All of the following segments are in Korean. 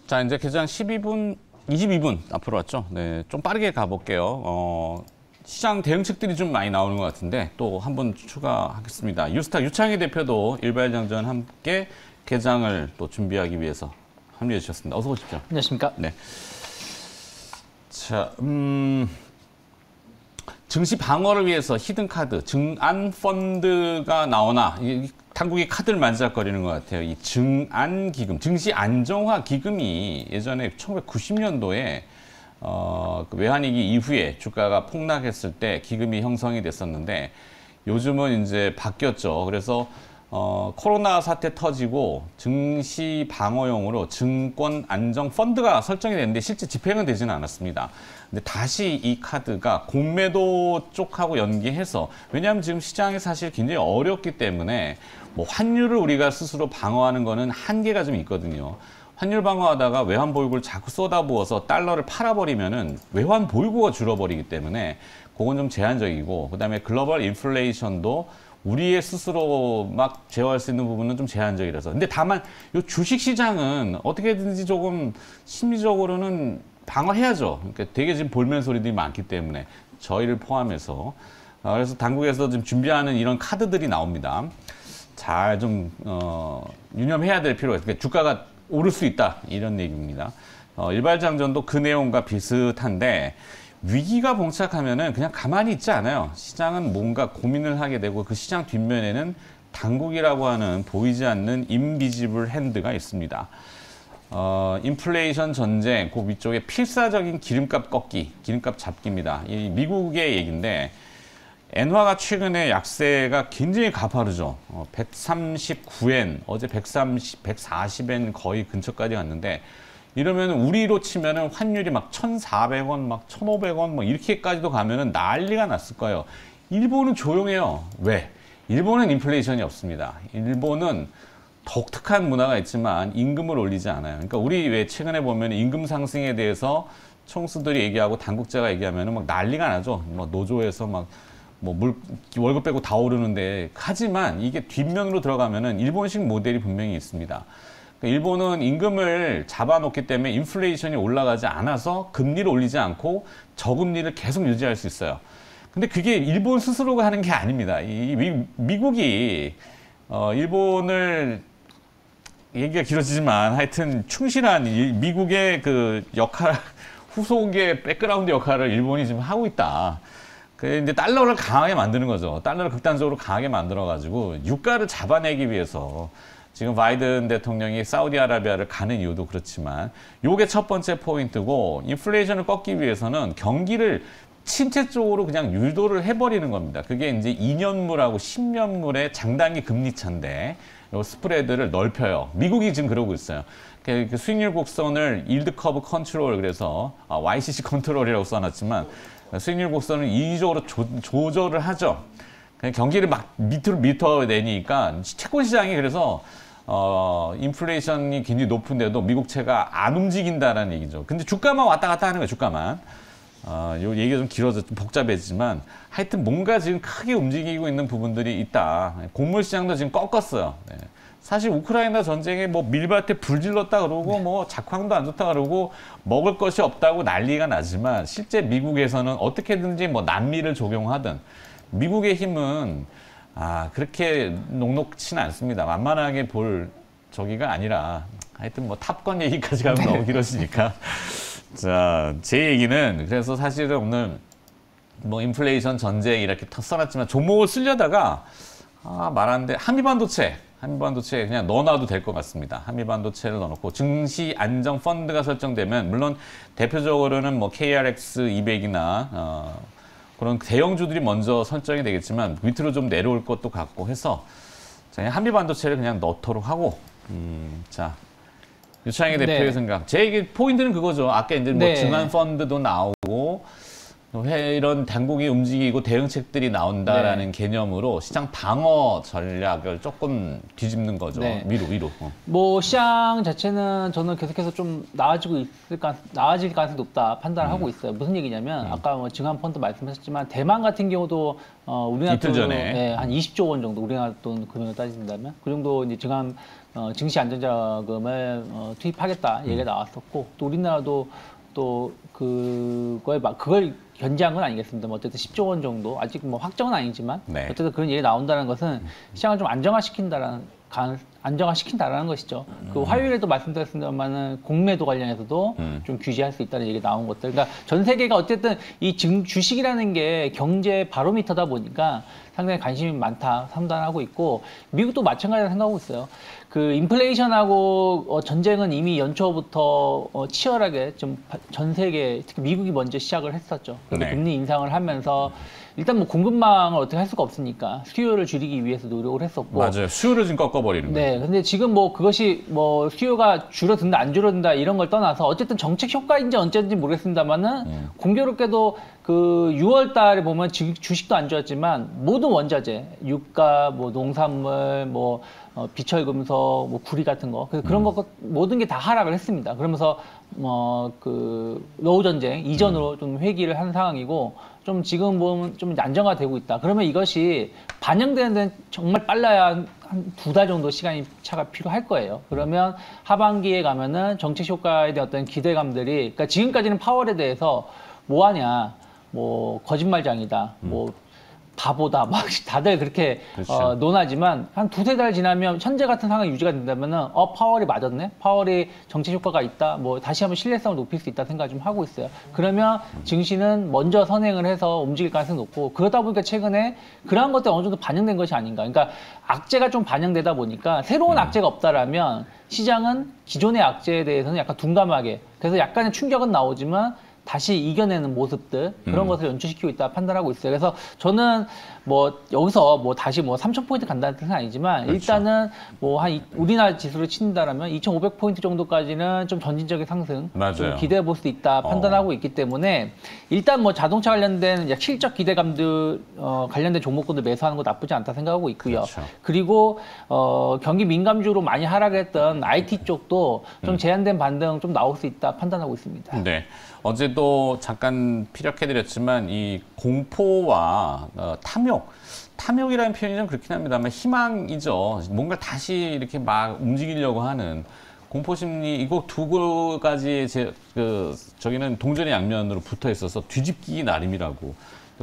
자, 이제 개장 22분 앞으로 왔죠. 네, 좀 빠르게 가볼게요. 시장 대응책들이 좀 많이 나오는 것 같은데 또 한 번 추가하겠습니다. 유스타 유창희 대표도 일발장전 함께 개장을 또 준비하기 위해서 합류해 주셨습니다. 어서 오십시오. 안녕하십니까? 네. 자, 증시 방어를 위해서 히든카드, 증안펀드가 나오나 당국이 카드를 만지작거리는 것 같아요. 이 증안기금, 증시 안정화 기금이 예전에 1990년도에 그 외환위기 이후에 주가가 폭락했을 때 기금이 형성이 됐었는데 요즘은 이제 바뀌었죠. 그래서 코로나 사태 터지고 증시 방어용으로 증권 안정 펀드가 설정이 됐는데 실제 집행은 되지는 않았습니다. 근데 다시 이 카드가 공매도 쪽하고 연계해서, 왜냐하면 지금 시장이 사실 굉장히 어렵기 때문에 뭐 환율을 우리가 스스로 방어하는 거는 한계가 좀 있거든요. 환율 방어하다가 외환 보유고를 자꾸 쏟아부어서 달러를 팔아버리면은 외환 보유고가 줄어버리기 때문에 그건 좀 제한적이고, 그다음에 글로벌 인플레이션도 우리의 스스로 막 제어할 수 있는 부분은 좀 제한적이라서. 근데 다만 이 주식 시장은 어떻게든지 조금 심리적으로는 방어해야죠. 그러니까 되게 지금 볼멘 소리들이 많기 때문에 저희를 포함해서. 그래서 당국에서 지금 준비하는 이런 카드들이 나옵니다. 잘 좀 유념해야 될 필요가 있어요. 그러니까 주가가 오를 수 있다, 이런 얘기입니다. 일발장전도 그 내용과 비슷한데 위기가 봉착하면은 그냥 가만히 있지 않아요. 시장은 뭔가 고민을 하게 되고 그 시장 뒷면에는 당국이라고 하는 보이지 않는 인비지블 핸드가 있습니다. 인플레이션 전쟁, 그 위쪽에 필사적인 기름값 꺾기, 기름값 잡기입니다. 이 미국의 얘기인데 엔화가 최근에 약세가 굉장히 가파르죠. 139엔, 어제 140엔 거의 근처까지 갔는데, 이러면 우리로 치면은 환율이 막 1,400원, 막 1,500원, 뭐 이렇게까지도 가면은 난리가 났을 거예요. 일본은 조용해요. 왜? 일본은 인플레이션이 없습니다. 일본은 독특한 문화가 있지만 임금을 올리지 않아요. 그러니까 우리 왜 최근에 보면 임금 상승에 대해서 총수들이 얘기하고 당국자가 얘기하면은 막 난리가 나죠. 뭐 노조에서 막 뭐 월급 빼고 다 오르는데, 하지만 이게 뒷면으로 들어가면은 일본식 모델이 분명히 있습니다. 그러니까 일본은 임금을 잡아놓기 때문에 인플레이션이 올라가지 않아서 금리를 올리지 않고 저금리를 계속 유지할 수 있어요. 근데 그게 일본 스스로가 하는 게 아닙니다. 미국이 일본을, 얘기가 길어지지만 하여튼 충실한 미국의 그 역할, 후속의 백그라운드 역할을 일본이 지금 하고 있다. 이제 달러를 강하게 만드는 거죠. 달러를 극단적으로 강하게 만들어가지고 유가를 잡아내기 위해서 지금 바이든 대통령이 사우디아라비아를 가는 이유도 그렇지만, 요게 첫 번째 포인트고, 인플레이션을 꺾기 위해서는 경기를 침체 쪽으로 그냥 유도를 해버리는 겁니다. 그게 이제 2년물하고 10년물의 장단기 금리 차인데 요 스프레드를 넓혀요. 미국이 지금 그러고 있어요. 그 수익률 곡선을 일드 커브 컨트롤, 그래서 YCC 컨트롤이라고 써놨지만 수익률 곡선을 이의적으로 조절을 하죠. 경기를 막 밑으로 밀어내니까 채권 시장이, 그래서 인플레이션이 굉장히 높은데도 미국채가 안 움직인다라는 얘기죠. 근데 주가만 왔다 갔다 하는 거예요. 주가만. 요 얘기가 좀 길어져, 좀 복잡해지지만 하여튼 뭔가 지금 크게 움직이고 있는 부분들이 있다. 곡물 시장도 지금 꺾었어요. 네. 사실 우크라이나 전쟁에 뭐 밀밭에 불 질렀다 그러고 뭐 작황도 안 좋다 그러고 먹을 것이 없다고 난리가 나지만, 실제 미국에서는 어떻게든지 뭐 난미를 적용하든 미국의 힘은 그렇게 녹록치는 않습니다. 만만하게 볼 저기가 아니라, 하여튼 뭐 탑건 얘기까지 가면 너무 길어지니까. 자, 제 얘기는, 그래서 사실은 오늘 뭐 인플레이션 전쟁 이렇게 써놨지만 종목을 쓰려다가 말하는데 한미반도체 그냥 넣어놔도 될 것 같습니다. 한미반도체를 넣어놓고 증시 안정 펀드가 설정되면, 물론 대표적으로는 뭐 KRX 200이나 그런 대형주들이 먼저 설정이 되겠지만 밑으로 좀 내려올 것도 같고 해서 그냥 한미반도체를 그냥 넣도록 하고, 자, 유창희 대표의 생각. 제 얘기 포인트는 그거죠. 아까 이제 뭐 증안 펀드도 나오고 이런 당국이 움직이고 대응책들이 나온다라는 개념으로 시장 방어 전략을 조금 뒤집는 거죠. 네. 위로. 뭐 시장 자체는 저는 계속해서 좀 나아질 가능성이 높다 판단을 하고 있어요. 무슨 얘기냐면 아까 뭐 증한 펀드 말씀하셨지만 대만 같은 경우도 우리나라 이틀 전에 네, 한 20조 원 정도 우리나라 돈 금액을 따진다면 그 정도 이제 증한 증시 안정자금을 투입하겠다 얘기가 나왔었고 또 우리나라도 또 그걸 견제한 건 아니겠습니다. 뭐 어쨌든 10조 원 정도 아직 뭐 확정은 아니지만 네. 어쨌든 그런 얘기 나온다는 것은 시장을 좀 안정화시킨다라는 것이죠. 그 화요일에도 말씀드렸습니다만은 공매도 관련해서도 좀 규제할 수 있다는 얘기 나온 것들. 그러니까 전 세계가 어쨌든 이 주식이라는 게 경제 바로미터다 보니까 상당히 관심이 많다 판단하고 있고 미국도 마찬가지라 생각하고 있어요. 그 인플레이션하고 전쟁은 이미 연초부터 치열하게 좀 전 세계 특히 미국이 먼저 시작을 했었죠. 그래서 네. 금리 인상을 하면서 일단 뭐 공급망을 어떻게 할 수가 없으니까 수요를 줄이기 위해서 노력을 했었고 맞아요. 수요를 좀 꺾어버리는 거예요. 네, 근데 지금 뭐 그것이 뭐 수요가 줄어든다 안 줄어든다 이런 걸 떠나서 어쨌든 정책 효과인지 어쩐지 모르겠습니다만은 공교롭게도 그 6월 달에 보면 주식도 안 좋았지만 모든 원자재, 유가, 뭐 농산물, 뭐 비철금속, 뭐 구리 같은 거 그런 것 모든 게 다 하락을 했습니다. 그러면서 그 노후 전쟁 이전으로 좀 회귀를 한 상황이고 좀 지금 보면 좀 안정화되고 있다. 그러면 이것이 반영되는 데는 정말 빨라야 한 2달 정도 시간이 차가 필요할 거예요. 그러면 하반기에 가면은 정책 효과에 대한 어떤 기대감들이 그러니까 지금까지는 파월에 대해서 뭐 하냐 뭐 거짓말장이다 뭐 바보다 막 다들 그렇게 그렇죠. 논하지만 한 2-3달 지나면 현재 같은 상황이 유지가 된다면은 파월이 맞았네 파월이 정책 효과가 있다 뭐 다시 한번 신뢰성을 높일 수 있다 생각을 좀 하고 있어요. 그러면 증시는 먼저 선행을 해서 움직일 가능성이 높고 그러다 보니까 최근에 그러한 것들이 어느 정도 반영된 것이 아닌가. 그러니까 악재가 좀 반영되다 보니까 새로운 악재가 없다라면 시장은 기존의 악재에 대해서는 약간 둔감하게 그래서 약간의 충격은 나오지만 다시 이겨내는 모습들 그런 것을 연출시키고 있다 판단하고 있어요. 그래서 저는 뭐 여기서 뭐 다시 뭐 3,000포인트 간다는 뜻은 아니지만 그렇죠. 일단은 뭐 한 우리나라 지수를 친다라면 2,500포인트 정도까지는 좀 전진적인 상승 좀 기대해 볼 수 있다 판단하고 있기 때문에 일단 뭐 자동차 관련된 실적 기대감들 관련된 종목군들 매수하는 거 나쁘지 않다 생각하고 있고요. 그렇죠. 그리고 경기 민감주로 많이 하락했던 IT 쪽도 좀 제한된 반등 좀 나올 수 있다 판단하고 있습니다. 네. 어제도 잠깐 피력해드렸지만 이 공포와 탐욕이라는 표현이 좀 그렇긴 합니다만 희망이죠. 뭔가 다시 이렇게 막 움직이려고 하는 공포심리 이거 두 가지 저기는 동전의 양면으로 붙어 있어서 뒤집기 나름이라고.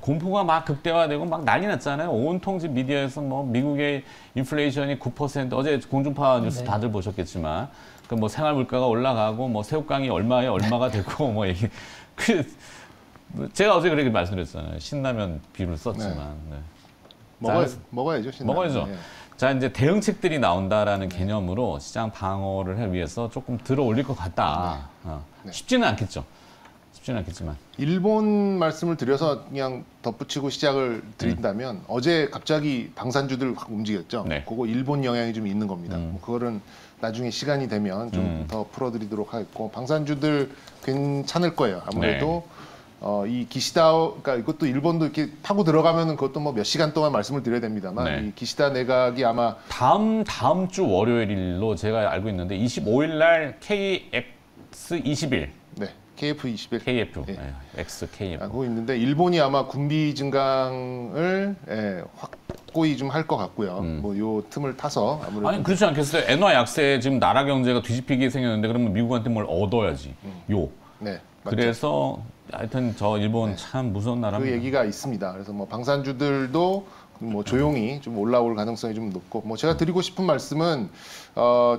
공포가 막 극대화되고 막 난리 났잖아요. 온통 지금 미디어에서 뭐 미국의 인플레이션이 9% 어제 공중파 뉴스 네. 다들 보셨겠지만 그 뭐 생활 물가가 올라가고 뭐 새우깡이 얼마가 되고 뭐 이게 제가 어제 그렇게 말씀드렸잖아요. 신라면 비유를 썼지만 네. 먹어야죠. 신라면. 먹어야죠. 예. 자 이제 대응책들이 나온다라는 개념으로 시장 방어를 하기 위해서 조금 들어 올릴 것 같다. 네. 쉽지는 않겠죠. 쉽지는 않겠지만. 일본 말씀을 드려서 그냥 덧붙이고 시작을 드린다면 어제 갑자기 방산주들 확 움직였죠. 네. 그거 일본 영향이 좀 있는 겁니다. 뭐 그거는 나중에 시간이 되면 좀 더 풀어드리도록 하겠고 방산주들 괜찮을 거예요. 아무래도 이 기시다, 그러니까 이것도 일본도 이렇게 파고 들어가면은 그것도 뭐 몇 시간 동안 말씀을 드려야 됩니다만 네. 이 기시다 내각이 아마 다음 주 월요일로 제가 알고 있는데 25일 날 KX21 네, KF21 KF 예. XKF 하고 있는데 일본이 아마 군비 증강을 확고히 좀 할 것 같고요. 뭐 요 틈을 타서 아무래도 아니 그렇지 않겠어요? 엔화 약세 지금 나라 경제가 뒤집히게 생겼는데 그러면 미국한테 뭘 얻어야지. 네, 맞죠. 그래서 하여튼 저 일본 참 무서운 그 나라입니다. 얘기가 있습니다. 그래서 뭐 방산주들도 뭐 조용히 좀 올라올 가능성이 좀 높고 뭐 제가 드리고 싶은 말씀은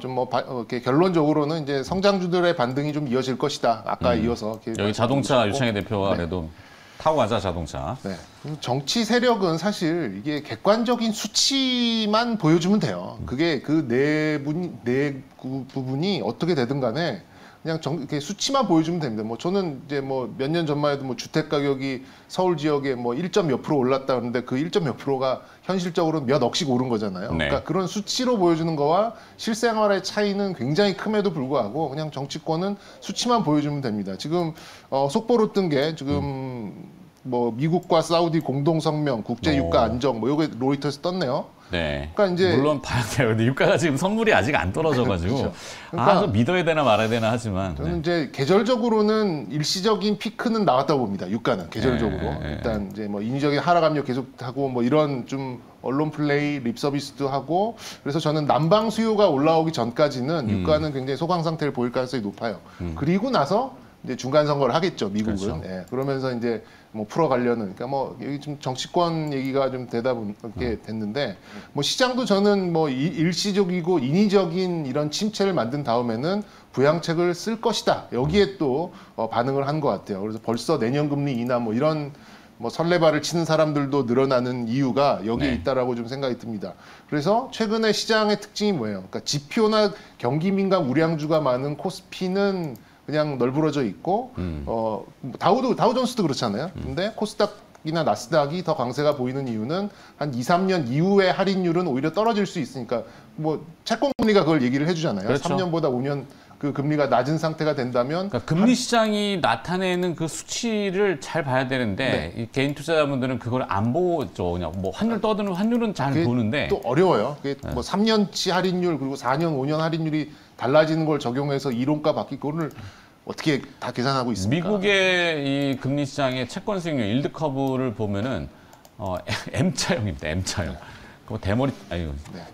좀 뭐 이렇게 결론적으로는 이제 성장주들의 반등이 좀 이어질 것이다. 아까 이어서 이렇게 여기 자동차 유창희 대표가 네. 그래도 타고 가자 자동차. 네. 정치 세력은 사실 이게 객관적인 수치만 보여주면 돼요. 그게 그 부분이 어떻게 되든 간에 그냥 이렇게 수치만 보여주면 됩니다. 뭐 저는 이제 뭐 몇 년 전만 해도 뭐 주택 가격이 서울 지역에 뭐 1점 몇 프로 올랐다 그러는데 그 1점 몇 프로가 현실적으로 몇 억씩 오른 거잖아요. 네. 그러니까 그런 수치로 보여주는 거와 실생활의 차이는 굉장히 큼에도 불구하고 그냥 정치권은 수치만 보여주면 됩니다. 지금 속보로 뜬 게 지금 뭐 미국과 사우디 공동 성명, 국제 유가 안정, 뭐 요게 로이터에서 떴네요. 네. 그러니까 이제 물론 봐야 돼요. 근데 유가가 지금 선물이 아직 안 떨어져가지고 그렇죠. 그러니까 좀 믿어야 되나 말아야 되나 하지만 저는 이제 계절적으로는 일시적인 피크는 나왔다고 봅니다. 유가는 계절적으로 일단 이제 뭐 인위적인 하락 압력 계속하고 뭐 이런 좀 언론 플레이, 립 서비스도 하고 그래서 저는 난방 수요가 올라오기 전까지는 유가는 굉장히 소강 상태를 보일 가능성이 높아요. 그리고 나서 이제 중간 선거를 하겠죠, 미국은. 그렇죠. 예, 그러면서 이제 뭐 풀어가려는, 그러니까 뭐 여기 좀 정치권 얘기가 좀 되다 보게 됐는데, 뭐 시장도 저는 뭐 일시적이고 인위적인 이런 침체를 만든 다음에는 부양책을 쓸 것이다. 여기에 또 반응을 한 것 같아요. 그래서 벌써 내년 금리 인하 뭐 이런 뭐 설레발을 치는 사람들도 늘어나는 이유가 여기에 있다라고 좀 생각이 듭니다. 그래서 최근에 시장의 특징이 뭐예요? 그러니까 지표나 경기 민감 우량주가 많은 코스피는 그냥 널브러져 있고 다우존스도 그렇잖아요. 근데 코스닥이나 나스닥이 더 강세가 보이는 이유는 한 2, 3년 이후에 할인율은 오히려 떨어질 수 있으니까 뭐 채권 금리가 그걸 얘기를 해주잖아요. 그렇죠. 3년보다 5년 그 금리가 낮은 상태가 된다면 그러니까 금리 시장이 나타내는 그 수치를 잘 봐야 되는데 이 개인 투자자분들은 그걸 안 보죠. 그냥 뭐 환율 떠드는 환율은 잘 보는데 또 어려워요. 그게 뭐 3년치 할인율 그리고 4년, 5년 할인율이 달라지는 걸 적용해서 이론가 바뀌고 그걸 어떻게 다 계산하고 있습니까? 미국의 이 금리 시장의 채권 수익률 일드 커브를 보면은 M자형입니다. M자형. 그 대머리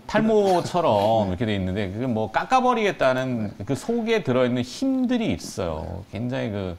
탈모처럼 이렇게 돼 있는데 그게 뭐 깎아버리겠다는 그 속에 들어있는 힘들이 있어요. 굉장히 그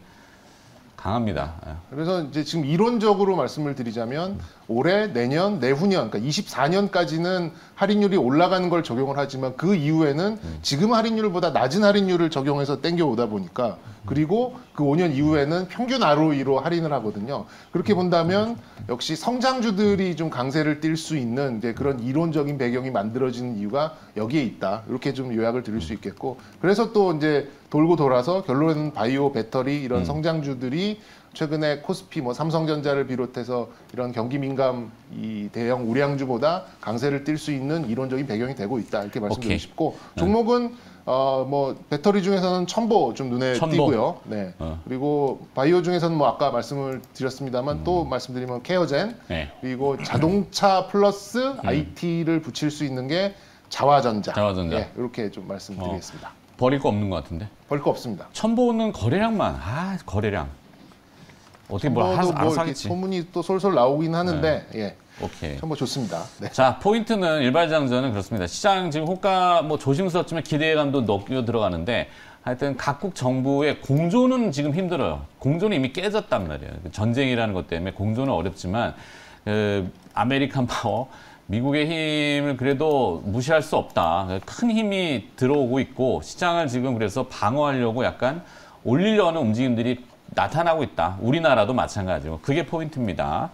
강합니다. 그래서 이제 지금 이론적으로 말씀을 드리자면 올해, 내년, 내후년, 그러니까 24년까지는 할인율이 올라가는 걸 적용을 하지만 그 이후에는 지금 할인율보다 낮은 할인율을 적용해서 땡겨오다 보니까 그리고 그 5년 이후에는 평균 ROE로 할인을 하거든요. 그렇게 본다면 역시 성장주들이 좀 강세를 띌 수 있는 이제 그런 이론적인 배경이 만들어지는 이유가 여기에 있다. 이렇게 좀 요약을 드릴 수 있겠고 그래서 또 이제 돌고 돌아서 결론은 바이오, 배터리 이런 성장주들이 최근에 코스피 뭐 삼성전자를 비롯해서 이런 경기 민감 이 대형 우량주보다 강세를 띌 수 있는 이론적인 배경이 되고 있다 이렇게 말씀드리고 싶고 종목은 뭐 배터리 중에서는 첨보 좀 눈에 띄고요. 네. 그리고 바이오 중에서는 뭐 아까 말씀을 드렸습니다만 또 말씀드리면 케어젠 그리고 자동차 플러스 IT를 붙일 수 있는 게 자화전자. 네, 이렇게 좀 말씀드리겠습니다. 버릴 거 없는 것 같은데? 버릴 거 없습니다. 첨보는 거래량만 거래량. 어떻게 뭘 알아서 하겠지. 소문이 또 솔솔 나오긴 하는데 예. 오케이. 첨보 좋습니다. 네. 자, 포인트는 일발장전은 그렇습니다. 시장 지금 호가 뭐 조심스럽지만 기대감도 높게 들어가는데 하여튼 각국 정부의 공조는 지금 힘들어요. 공조는 이미 깨졌단 말이에요. 전쟁이라는 것 때문에 공조는 어렵지만 아메리칸 파워, 미국의 힘을 그래도 무시할 수 없다. 큰 힘이 들어오고 있고 시장을 지금 그래서 방어하려고 약간 올리려는 움직임들이 나타나고 있다. 우리나라도 마찬가지고 그게 포인트입니다.